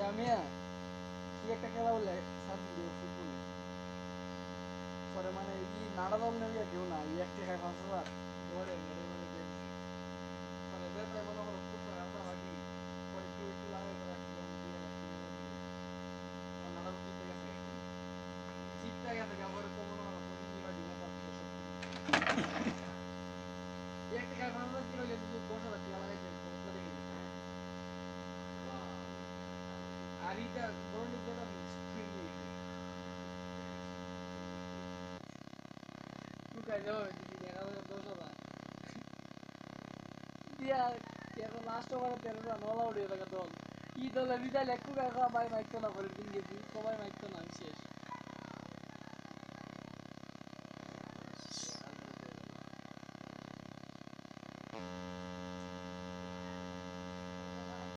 আমি কি একটা খেলা বলে সার্জিও ফুটবলে পরে মানে ই নাড়া দল নেই কেউ না ই একটি খায় 5,000 ঘরে মেরে মেরে গেমছে মানে যেতে মনে করো পুরো রাস্তা বাকি পরে একটু একটু লাগাই করে রাখছি আমি দিয়ে রাখছি নাড়া দল জিতে গেছে জিততে গেছে আমার তো মনে হয় পজিটিভ বা ডিনা পাচ্ছে একটি খায় 5,000 কিলো হলে তুমি 10,000 টাকা লাগাইছে বস্তা দেখে গেছে হ্যাঁ আর এটা গরম যেটা লুকাই যাও যদি দেখা যায় 10,000 দিয়া এখন লাস্ট ওভারে 13 রান অল আউট হয়ে থাকে দল কি দলে বিদায় লেখু কাকা ভাই মাইতো না পরের দিন গেছি সবাই মাইতো না শেষ